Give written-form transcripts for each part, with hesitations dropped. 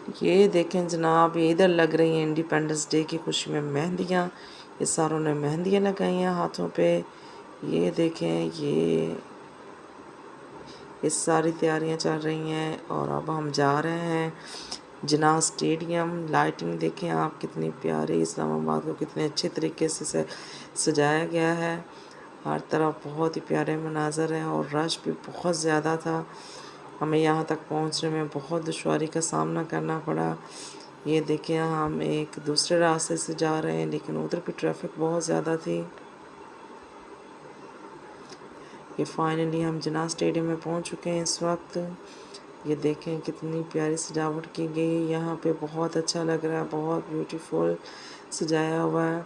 ये देखें जनाब, ये इधर लग रही हैं इंडिपेंडेंस डे की खुशी में मेहंदियाँ। ये सारों ने मेहंदियाँ लगाई हैं हाथों पे। ये देखें, ये सारी तैयारियां चल रही हैं और अब हम जा रहे हैं जिन्ना स्टेडियम। लाइटिंग देखें आप कितनी प्यारी, इस्लामाबाद को कितने अच्छे तरीके से सजाया गया है। हर तरफ बहुत ही प्यारे मनाजर हैं और रश भी बहुत ज़्यादा था। हमें यहाँ तक पहुँचने में बहुत दुश्वारी का सामना करना पड़ा। ये देखें, हम एक दूसरे रास्ते से जा रहे हैं लेकिन उधर भी ट्रैफिक बहुत ज़्यादा थी। ये फाइनली हम जिन्ना स्टेडियम में पहुँच चुके हैं इस वक्त। ये देखें कितनी प्यारी सजावट की गई है यहाँ पे, बहुत अच्छा लग रहा है, बहुत ब्यूटीफुल सजाया हुआ है,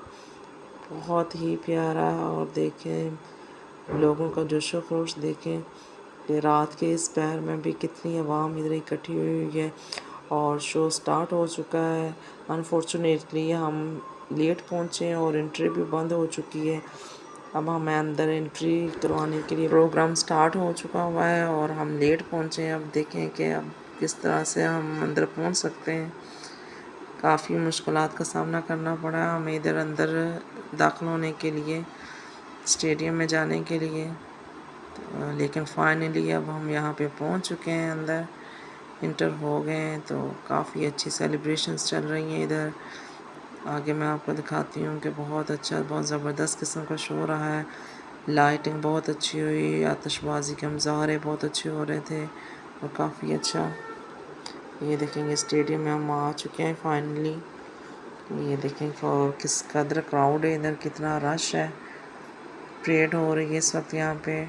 बहुत ही प्यारा। और देखें लोगों का जोश व खरोश देखें कि रात के इस पहर में भी कितनी आवाम इधर इकट्ठी हुई है और शो स्टार्ट हो चुका है। अनफॉर्चुनेटली हम लेट पहुँचे और एंट्री भी बंद हो चुकी है। अब हमें अंदर एंट्री करवाने के लिए प्रोग्राम स्टार्ट हो चुका हुआ है और हम लेट पहुँचे हैं। अब देखें कि अब किस तरह से हम अंदर पहुँच सकते हैं। काफ़ी मुश्किलात का सामना करना पड़ा हमें इधर अंदर दाखिल होने के लिए, स्टेडियम में जाने के लिए। लेकिन फाइनली अब हम यहाँ पे पहुँच चुके हैं, अंदर इंटर हो गए हैं। तो काफ़ी अच्छी सेलिब्रेशंस चल रही हैं इधर। आगे मैं आपको दिखाती हूँ कि बहुत अच्छा, बहुत ज़बरदस्त किस्म का शो रहा है। लाइटिंग बहुत अच्छी हुई, आतिशबाजी के मुजाहरे बहुत अच्छे हो रहे थे और काफ़ी अच्छा। ये देखेंगे स्टेडियम में हम आ चुके हैं फाइनली। ये देखें किस कदर क्राउड है इधर, कितना रश है। परेड हो रही है इस वक्त यहाँ पे।